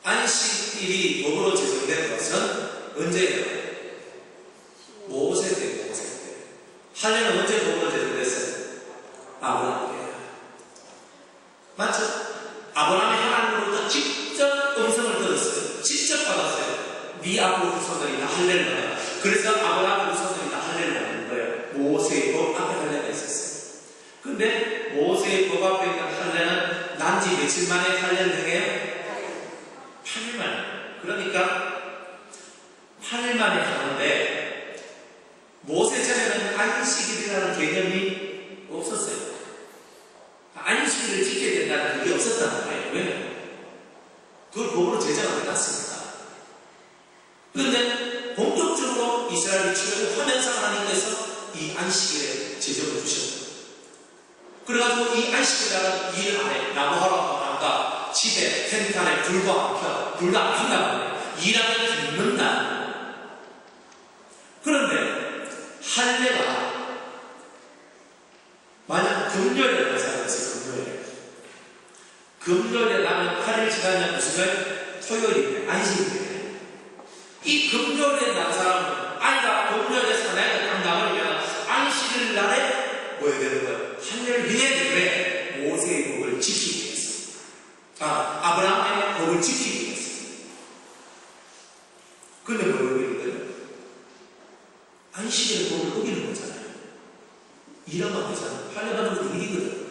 안식일이 법으로 제정된 것은 언제예요? 모세 때, 모세 때. 할례는 언제 법으로 제정됐어요? 아브라함이에요. 맞죠? 아브라함이 하나님으로부터 직접 음성을 들었어요. 직접 받았어요. 네 앞으로 후손들이 다 할례를 받아. 그래서 아브라함의 후손들이 다 할례를 받는 거예요. 모세의 법 앞에 할례가 있었어요. 근데 모세의 법 앞에 있는 할례는 난지 며칠 만에 할례를 행해요? 8일 만에. 그러니까 8일 만에 하는데 모세 전에는 안식일이라는 개념이 없었어요. 안식일을 지켜야 된다는 게 없었다는 거예요. 왜? 그걸 법으로 제정을 해놨습니다. 그런데 본격적으로 이스라엘이 출애굽하면서 하나님께서 이 안식일에 제정을 주셨어요. 그래가지고 이 안식일이라는 일 안에 나무하러 나간다. 집에 텐트 안에 불도 안 켜. 불도 안 켠다고 일하면 죽는다. 그런데 할례가 만약 금요일에 나는 사람이었어요. 금요일에 나면 8일 지나면 무슨 날? 토요일이에요. 안식일이에요. 이 금요일에 난 사람은 아니다. 금요일에 사나이가 딱 나버리면 안식일 날에 뭐 해야 되는 거예요? 할례를 해야 되는데 모세의 법을 지키기 위해서. 아브라함의 법을 지키기 위해서. 근데 뭘 어기는 거예요? 안식일의 법을 어기는 거잖아요. 일하면 되잖아요. 할례받은 것도 일이거든.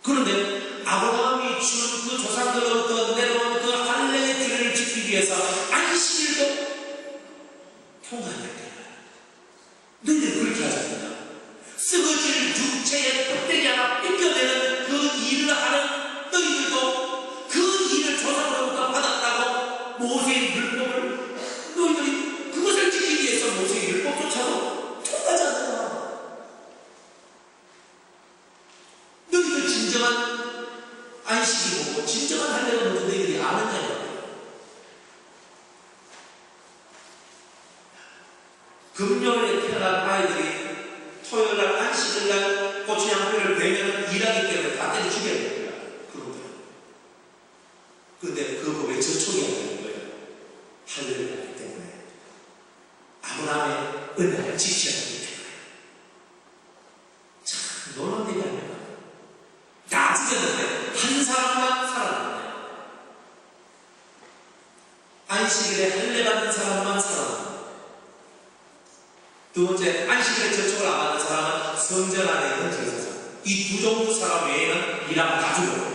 그런데 아브라함이 준 그 조상들로부터 내려온 그 할례의 규례를 지키기 위해서 안식일도 통과해야 돼요. 너희들 그렇게 하지 않는다. 썩어질 육체의 껍데기 하나 뺏겨내는 그 일을 하는 너희들도 그 일을 조상으로부터 받았다고 모세의 율법을 너희들이 그것을 지키기 위해서 모세의 율법조차도 통과하지 않는다. 너희들 진정한 안식이 보고 진정한 할례가 뭔지 너희들이 아느냐고. 금요일에 태어난 아이들이 토요일날 안식일날 고추양뼈를 베면 일하기 때문에 다 때려 죽여야 됩니다. 그런데 근데 그 법에 저촉이 안 되는 거예요. 할례를 하기 때문에 아브라함의 은혜를 지켜야 하기 때문에. 참 놀라운 일이 아닙니까? 다 죽였는데 한 사람만 살아났네요. 안식일에 할례 받는 사람만 살아났네요. 두 번째, 안식일에 저촉을 안 받는 사람은 성전 안에 있는 제사장. 이 두 종류 사람 외에는 일하면 다 죽어요.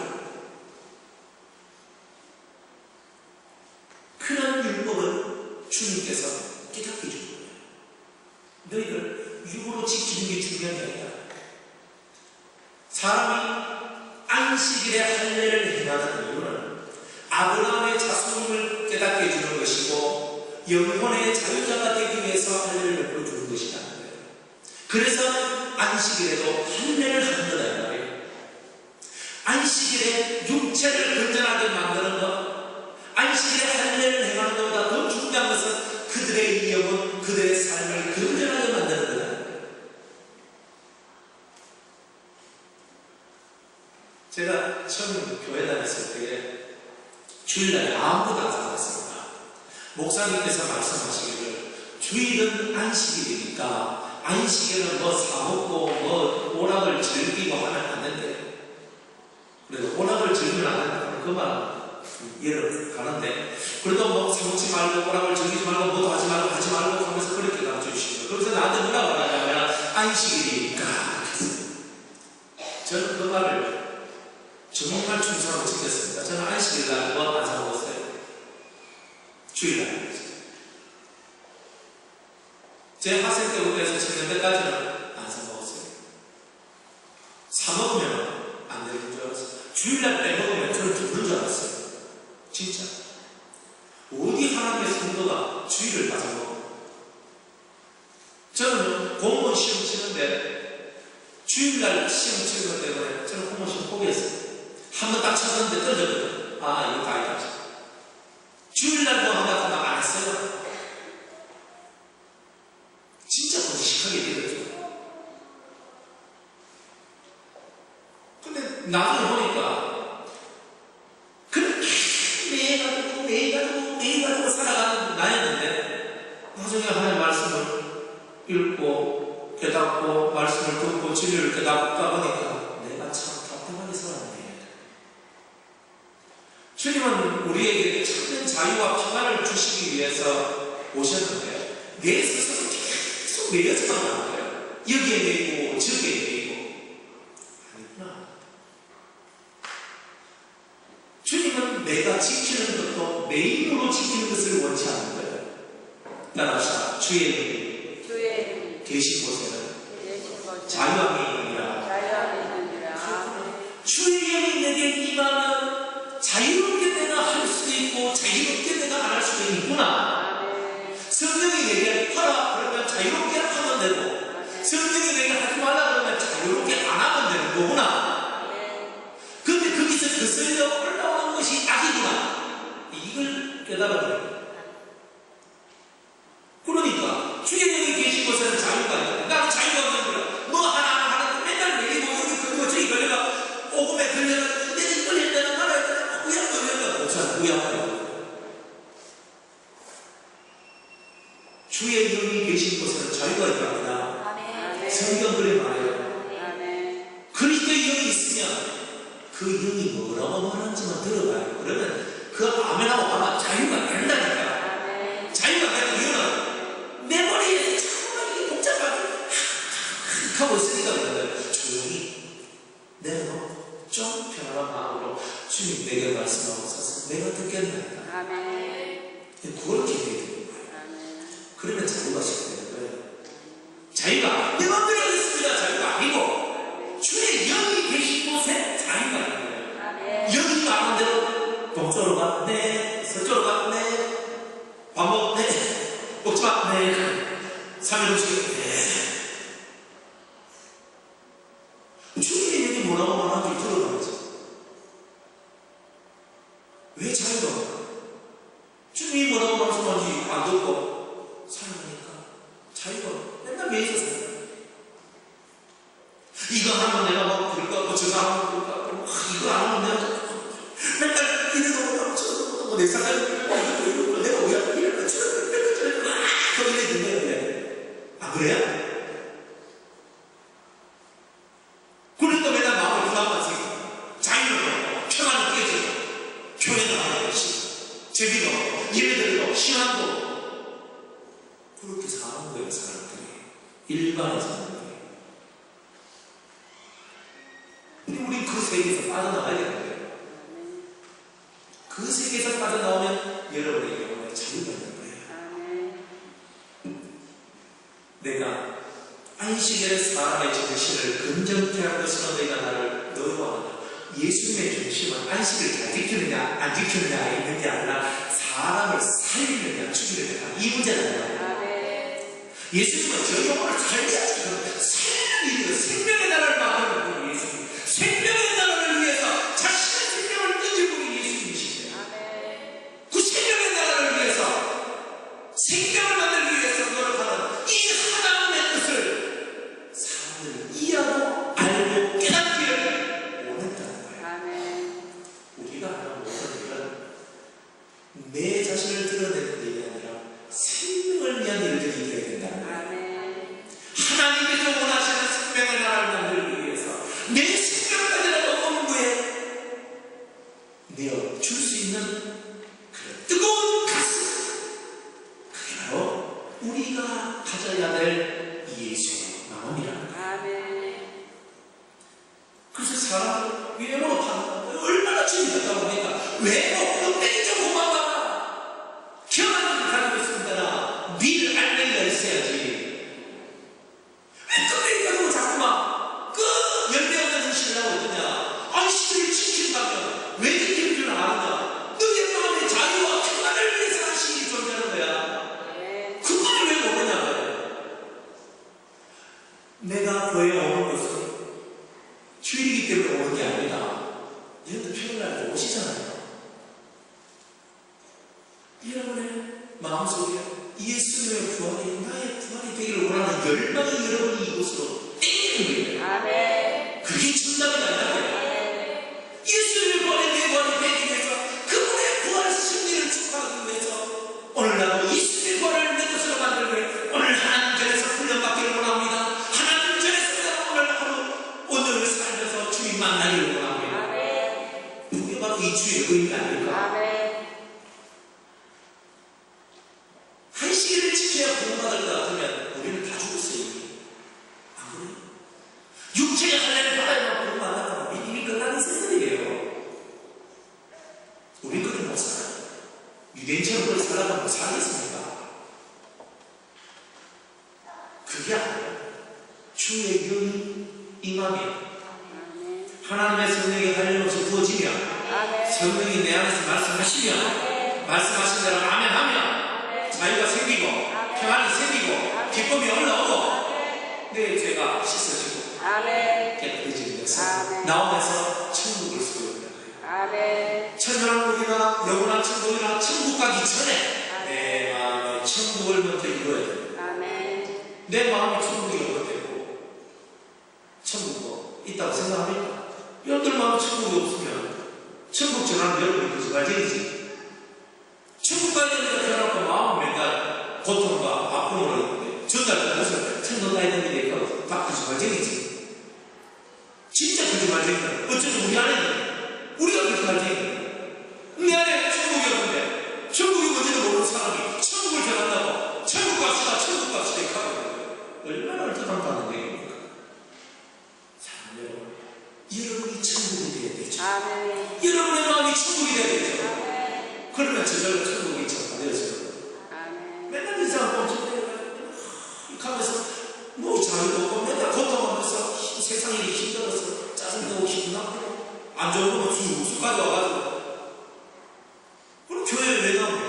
그런 율법을 주님께서 깨닫게 해준 거예요. 너희들 육으로 지키는 게 중요한 게 아니라 사람이 안식일에 할례를 행하는 이유는 아브라함의 자손임을 깨닫게 해주는 것이고 영혼의 자유자가 되기 위해서 할례를 베풀어 주는 것이라는 거예요. 그래서 안식일에도 할례를 하는 거다 이 말이에요. 안식일에 육체를 건전하게 만드는 것, 안식일에 할례를 행하는 것보다 더 중요한 것은 그들의 영혼, 그들의 삶을 건전하게 만드는 거다. 제가 처음 교회 다녔을 때에 주일날에 아무것도 안 살았습니다. 목사님께서 말씀하시기를 주일은 안식일이니까 안식일은 뭐 사먹고 뭐 오락을 즐기고 하면 안 된대. 그래도 오락을 즐기면 안 된다는 그 말은 이해를 가는데 그래도 뭐 사먹지 말고 오락을 즐기지 말고 뭐도 하지 말고 하면서 그렇게 가르쳐 주시죠. 그래서 나한테 뭐라고 하냐면 안식일이니까. 저는 그 말을 정말 충성하고 지켰습니다. 저는 안식일날 뭐 안 사먹었어요. 주일날. 제 학생 때부터 해서 청년 때까지는 안 사먹었어요. 사먹으면 안 되는 줄 알았어요. 주일날 빼먹으면 저는 죽는 줄 알았어요. 진짜. 어디 하나님의 성도가 주일을 다 사먹어? 저는 공무원 시험 치는데 주일날 시험 치는 것 때문에 저는 공무원 시험 포기했어요. 한 번 딱 쳤는데 떨어졌거든요. 아, 이거 다 아니다. 주일날 뭐 한다고 막 안 했어요. 진짜 무식하게 되었죠. 근데 나중에 보니까 그렇게 매해가지고 살아가는 나였는데 나중에 하나님의 말씀을 읽고 깨닫고 말씀을 듣고 진리를 깨닫다 보니까 내가 참 답답하게 살았네. 주님은 우리에게 참된 자유와 평안을 주시기 위해서 오셨는데 내 스스로 계속 매여져만 하는 거예요. 여기에 매이고 저기에 매이고 아니구나. 주님은 내가 지키는 것도 매임으로 지키는 것을 원치 않는 거예요. 따라합시다. 주의 이름이 계신 곳에는 자유함이 있느니라. 주의 영이 내게 임하면 자유롭게 내가 할 수도 있고 자유롭게 내가 안 할 수도 있구나. 성령이 내게 하라 그러면 자유롭게 하면 되고 성령이 내게 하지 말라 그러면 자유롭게 안 하면 되는 거구나. 근데 거기서 거슬려 올라오는 것이 악이구나. 이걸 깨달아버려요. 그러니까 주의 영이 계신 곳에는 자유가 있는데 나는 자유가 없는 거야. 뭐 하나 맨날 내리고 여기 걸리고 저기 걸려가 오금에 걸려가 내리 걸릴 때는 말아야 되나 우양 걸려가 못하는 우양. 주의 영이 계신 곳에는 자유가 있답니다. 성경 그래 말해요. 그리스도의 영이 있으면 그 영이 뭐라고 말하는지만 들어봐요. 그러면 그 아멘하고 가면 자유가 된다니까. 자유가 되는 이유는 내 머리에 정말 이게 복잡하게 하고 있으니까 그런 거예요. 조용히 내가 좀 편안한 마음으로 주님 내게 말씀하고 있어서 내가 듣겠나이다. 그렇게 되는 거예요. 그러면 자유가 시작되는 거예요. 자유가 내 마음대로 하겠습니다. 자유가 아니고 주의 영이 계신 곳에 자유가 있는 거예요. 영이 가는 대로 동쪽으로 가, 네. 서쪽으로 가, 네. 밥 먹, 네. 먹지 마, 네. 3일 음식, 네. 주님의 영이 뭐라고 말하는지 들어봐야지. 왜 자유가 없나? 주님이 뭐라고 말씀하는지 안 듣고 살아가니까 자유가 맨날 왜 있었어요? 이거 하면 내가 뭐 그럴까, 뭐 저거 하면 그럴까, 이거 안 하면 내가 맨날 이래도 못하고 저래도 못하고 내 생각을 이러고 내가 왜 이럴까, 저럴까, 거기에 있는 거예요. 아, 그래요? 그러니까 맨날 마음을 불안만 생겨. 자유를 얻고 평안을 깨지고 교회는 하는 것이 재미도 없고 예배드리고 없고 신앙도 그렇게 사는 거예요. 사람들이 일반에 사는 거예요. 근데 우리 그 세계에서 빠져나와야 되는 거예요. 그 세계에서 빠져나오면 여러분의 영혼에 자유가 있는 거예요. 내가 안식일에 사람의 정신을 긍정케 할 것으로 내가 나를 너희와 예수님의 중심은 안식을 잘 지키느냐 안 지키느냐에 있는 게 아니라 사람을 살리느냐 죽이느냐 이 문제잖아요. 예수님은 저 영혼을 살려야지. 살리는 생명의 나라를 만드는 분이 예수님. 생명의 나라를 위해서 자신의 생명을 던진 분이 예수님이시죠. 그 생명의 나라를 위해서 생명을 만들기 위해서 노력하는 이 하나님의 뜻을 사람들이 이해하고 알고 깨닫기를 원했다는 거예요. 우리가 하는 모든 일은 내 자신을 드러내는 일이 아니라 생명을 위한 일들이 있어야 된다는 거예요. 하나님께서 원하시는 생명의 나라를 만들기 위해서 내 생명까지라도 엄부에 내어 줄 수 있는 그 뜨거운 가슴, 그게 바로 우리가 가져야 될 예수의 마음이라는 거예요. 그래서 사람을 외모로 판단, 얼마나 재미있다 보니까 외모, 껍데기 좀 고마워라. 경험을 가지고 있습니다. 미를 알맹이가 있어야지. 왜 껍데기 가지고 자꾸만 그 열매 없는 행실을 하고 있느냐. 안식일을 지킨다면 왜 지키는 줄 아느냐. 너의 마음의 자유와 평안을 위해서 안식일이 존재하는 거야. 그거를 왜 모르냐고요. 내가 교회에 오는 것은 휴일이기 때문에 오는 게 아니라 여러분들 평일날 오시잖아요. 여러분의 마음속에 예수님의 부활이 나의 부활이 되기를 원하는 열망이 여러분이 이곳으로 땡기는 거예요. 아멘. 그게 정답이 아니라고요. 예수님의 부활이 내 부활이 되기 위해서 그분의 부활 승리를 축하하기 위해서 오늘 나도 예수님의 부활을 내 것으로 만들기 위해 오늘 하나님 전에서 훈련받기를 원합니다. 하나님 전에서 내가 오늘 하루 오늘을 살면서 주님 만나기를 원합니다. 아멘. 그게 바로 이 주의 의미 아닐까? 아멘. 한 시기를 지켜야 구원받을 것 같으면 우리는 다 죽었어요. 안 그래요? 육체의 할례를 받아야만 구원 만나면 이미 끝나는 세상이에요. 우리 그렇게 못 살아요. 유대인처럼 그렇게 살아가면 살겠습니까? 그게 아니에요. 주의 영이 임하면 하나님의 성령이 한량없이 부어지면 성령이 내 안에서 말씀하시면 말씀하신 대로 아멘하면 자유가 생기고 평안이 생기고 기쁨이 올라오고 내 죄가 씻어지고 깨끗해지면서 나오면서 천국을 소유한다. 천연왕국이나 영원한 천국이나 천국 가기 전에 내 마음에 천국을 먼저 이루어야 돼. 내 마음에 천국이 이루어되고 천국도 있다고 생각합니까? 여러분들 마음에 천국이 없으면 천국 전하는 여러분이 거짓말쟁이지. 천국 가야 되니까 태어나고 마음은 맨날 고통과 아픔으로 있는데 전날 무슨 천국 가야 되는 게 있고 다 거짓말쟁이지. 진짜 거짓말쟁이다. 어쩌면 우리 안에 있는 우리가 거짓말쟁이다. 내 안에 천국이 없는데 천국이 뭔지도 모르는 사람이 천국을 전한다고 천국 갑시다 천국 갑시다 이렇게 하고 있는 거예요. 얼마나 얼토당토하는 얘기입니까? 사랑하는 여러분, 여러분이 천국이 되어야 되죠. 여러분의 마음이 천국이 되어야 되죠. 그러면 저절로 천국이 전파되어져요. 맨날 이상한 꼼짝 때려가지고 하면서 뭐 자유도 없고 맨날 고통하면서 세상이 힘들어서 짜증나고 기분 나쁘고 안 좋은 거면 쑥쑥까지 와가지고 그럼 교회에 왜 나오냐?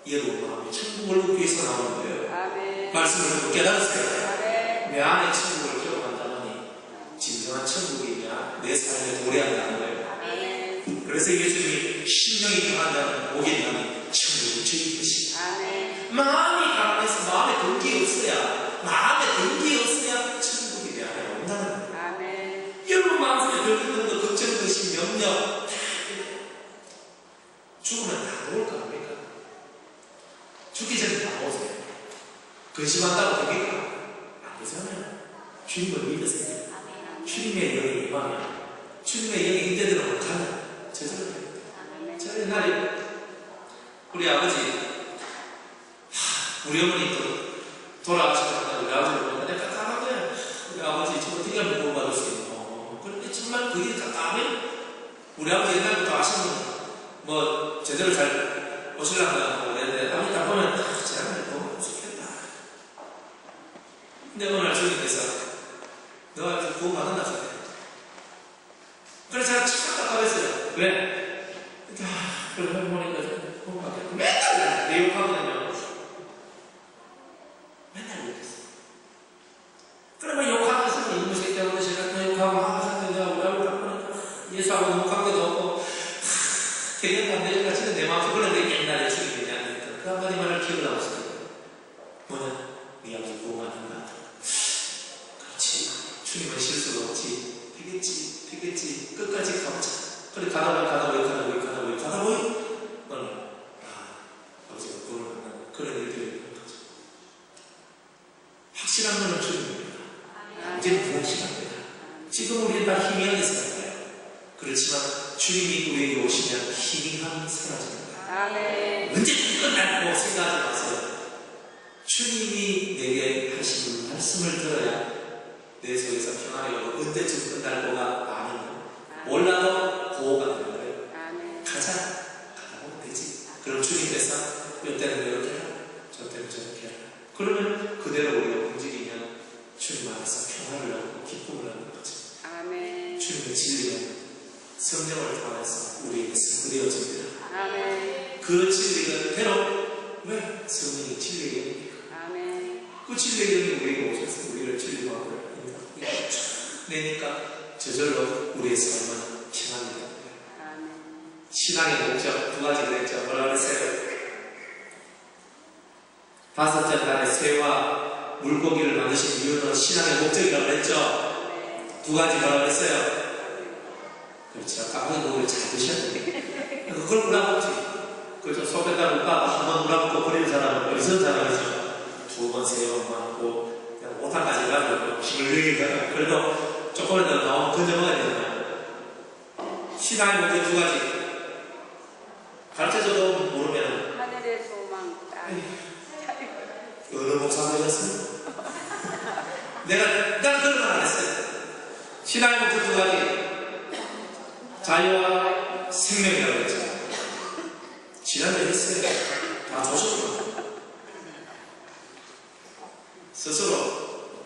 여러분 마음이 천국을 얻기 위해서 나오는 거예요. 말씀을 듣고 깨달았어요. 내 안에 천국을 경험한다더니 진정한 천국이냐 내 삶에 도래한다는 거예요. 그래서 예수님이 심령이 강한 자는 목이 강한 천국을 주일 것이다. 마음이 강해서 마음에 동기 없어야 천국이 내 안에 온다는 거예요. 여러분 마음속에 들었던 거 걱정, 의심, 염려 죽으면 다 나올 거 아닙니까? 죽기 전에 다 나오세요. 근심한다고 됩니까? 안 되잖아요. 주님을 믿으세요. 주님의 영이 임하면 주님의 영이 이제대로 가면 저절로 됩니다. 저 옛날에 우리 아버지 우리 어머니 또 돌아가시다가 우리 아버지를 보는데 깜깜하게 우리 아버지 저 어떻게 하면 구원받을 수 있노? 그런데 정말 그게 깜깜해. 우리 아버지 옛날부터 아시는 뭐 제대로 잘 오실란다고 그랬는데 아버지 딱 보면 제가 너무 무섭겠다. 근데 어느 날 주님께서 너가 이렇게 구원받았나 소리. 그래서 제가 참 답답했어요. 왜? 그래 보니까 구원받겠고 맨날 내 욕하거든요. 맨날 욕했어요. 그러면 욕하면서 이놈의 새끼 때문에 제가 욕하고 항상 내가 우리 아버지 딱 보니까 예수하고 너무 관계도 없고 대견 반대가 진짜 내 마음속에 그런데 옛날에 주님이 아니니까 그 한마디만을 기억을 하고 있어요. 뭐냐? 네 아버지 구원받는다. 그렇지. 주님은 실수가 없지. 되겠지. 끝까지 가보자. 그래, 가다 보이. 오늘, 아버지가 구원을 만나는 그런 일들이 있는 거죠. 확실한 거는 주님입니다. 이제는 불확실합니다. 지금 우리는 다 희미하게 살아요. 그렇지만 주님이 우리에게 오시면 희미함이 사라집니다. 언제든 끝날 거 생각하지 마세요. 주님이 내게 하시는 말씀을 들어야 내 속에서 평안이 오고 언제쯤 끝날 거가 아는 거. 몰라도 보호가 되는 거예요. 가자. 가보면 되지. 그럼 주님께서 이때는 이렇게 해라. 저때는 저렇게 해라. 그러면 그대로 우리가 움직이면 주님 안에서 평안을 얻고 기쁨을 얻는 거죠. 주님의 진리는 성령을 통해서 우리에게서 그려집니다. 그 진리는 대로 왜 성령이 진리의 영입니까? 그 진리의 영이 우리에게 오셔서 우리를 진리로 내니까 저절로 우리의 삶은 신앙입니다. 아멘. 신앙의 목적 두 가지 그랬죠. 뭐라 그랬어요? 5째 달에 새와 물고기를 만드신 이유는 신앙의 목적이라고 그랬죠. 두 가지 뭐라 그랬어요? 그렇죠. 깜빡이 고기를 잘 드셨는데 그걸 물어먹지. 그렇죠. 속에다 묵다가 한번 물어먹고 버리는 사람은 어리석은 사람이죠. 2번, 3번 많고 5탄까지 가지고 힘을 내니까 그래도 조금이라도 나오면 건져먹어야 되잖아요. 신앙의 목적 두 가지 가르쳐줘도 모르면 하늘의 소망 땅. 어느 목사 되셨어요? 난 그런 말 안 했어요. 신앙의 목적 두 가지 자유와 생명이라고 했죠. 지난주에 했어요. 다 조셨구나. 스스로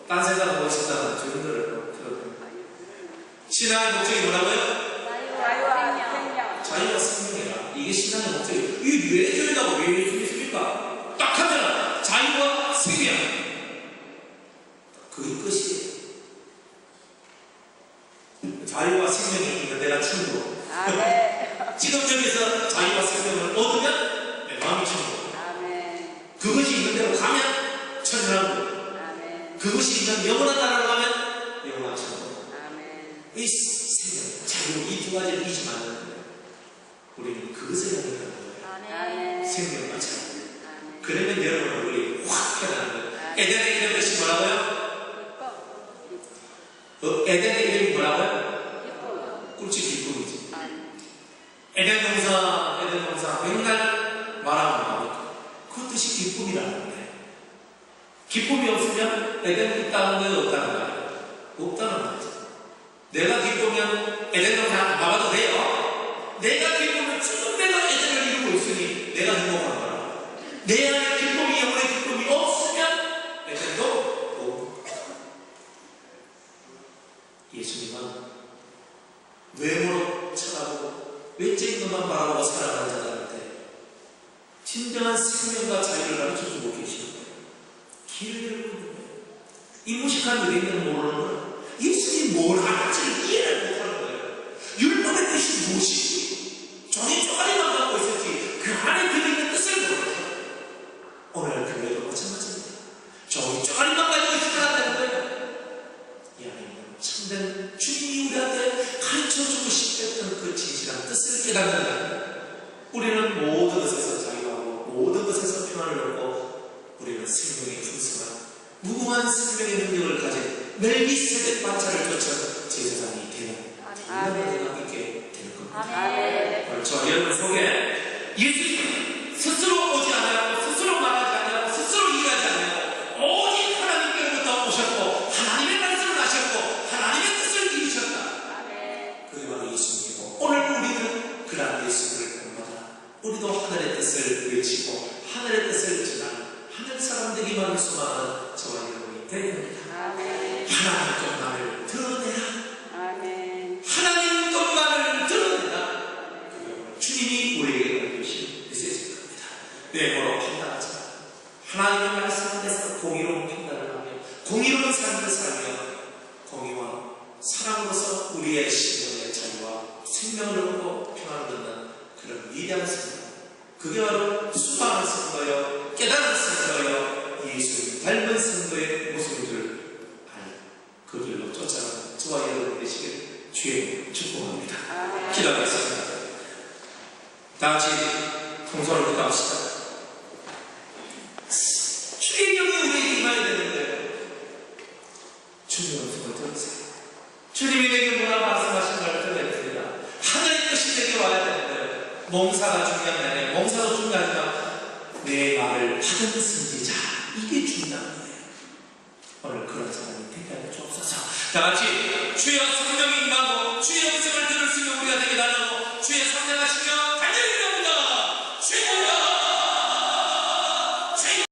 딴 생각 하고 싶다는 주님들을 들었거든요. 신앙의 목적이 뭐라고요? 자유와 생명. 자유와 생명이라. 이게 신앙의 목적이에요. 이게 왜 저희라고 왜 예수님입니까? 딱 하잖아. 자유와 생명. 그게 끝이에요. 자유와 생명이 있는 데가 천국. 아멘. 지금 여기서 자유와 생명을 얻으면 내 마음이 천국. 아멘. 그것이 있는 데로 가면 천국이라고. 아멘. 그것이 있는 영원한 나라로 가면 영원한 천국. 아멘. 이 생명, 자유 이 두 가지를 잊지 말는 거예요. 우리는 그것을 향해 가는 거예요. 아멘. 생명과 자유. 아멘. 그러면 여러분 얼굴이 확 펴나는 거예요. 에덴의 이름 뜻이 뭐라고요? 에덴의 이름이 뭐라고요? 꿀치 기쁨이지. 에덴 동산 맨날 말하면 나오니까 그 뜻이 기쁨이라는 거예요. 기쁨이 없으면 에덴이 있다는 거예요? 없다는 거예요? 없다는 거죠. 내가 기쁘면 에덴 동산 안 가봐도 돼요. 내가 기쁘면 지금 내가 에덴을 이루고 있으니 내가 행복한 거라. 내 안에 기쁨이 영혼의 기쁨이 없으면 에덴도 없고. 예수님은 외모로 쳐다보고 외적인 것만 바라보고 살아가는 자들한테 진정한 생명과 자유를 가르쳐주고 계시는 거예요. 길을 열고 있는 거예요. 이 무식한 유대인들은 모르는 거예요. 예수님이 뭘 하는지를 이해를 못하는 거예요. 율법의 뜻이 무엇인지 종이 쪼가리만 갖고 있었지 그 안에 들어있는 뜻을 모르는 오늘 교회도 마찬가지입니다. 종이 쪼가리만 가지고 있으면 안 되는 거예요. 이 안에 있는 참된 주님이 우리한테 가르쳐주고 싶었던 그 진실한 뜻을 깨닫는 날 우리는 모든 것에서 자유하고 모든 것에서 평안을 얻고 우리는 생명의 풍성한 무궁한 생명의 능력을 가진 멜기세덱 반차를 쫓은 제사장이 되는 이런 있게 되는 겁니다. 아멘. 그렇죠. 여러분 속에 예수님은 스스로 오지 않았고 스스로 말하지 않았고 스스로 일하지 않았고 오직 하나님께로부터 오셨고 하나님의 말씀을 하셨고 하나님의 뜻을 이루셨다. 그게 바로 예수님이고 오늘 우리는 그런 예수님을 본받아 우리도 하늘의 뜻을 외치고 하늘의 뜻을 전하는 하늘 사람 되기만을 소망하는 저와 여러분이 되는 겁니다. 하나님 것만을 드러내라. 아멘. 하나님 것만을 드러내라. 그게 주님이 우리에게 알려주신 메시지일 겁니다. 뇌모로 판단하지 마. 하나님의 말씀 안에서 공의로운 판단을 하며 공의로운 삶을 살며 공의와 사랑으로서 우리의 신령의 자유와 생명을 얻고 평안을 얻는 그런 위대한 선거. 그게 바로 수많은 선거요, 깨달은 선거요, 예수님 닮은 선거의 모습인 줄 그 길로 쫓아가는 저와 여러분 되시길 주의 축복합니다. 기도하겠습니다. 다 같이 통솔을 기도합시다. 주의 영이 우리에게 임해야 되는데 주님의 음성을 들으세요. 주님이 내게 뭐라 말씀하신 걸 들어야 하늘의 뜻이 내게 와야 되는데 몽사가 중요한 게 아니라 몽사도 중요하지만 내 말을 받은 선지자 이게 중요한 거예요. 오늘 그런 사람이 되게 하여 주옵소서. 다 같이 주여 성령이 임하고 주의 음성을 들을 수 있는 우리가 되게 달라고 주의 성령을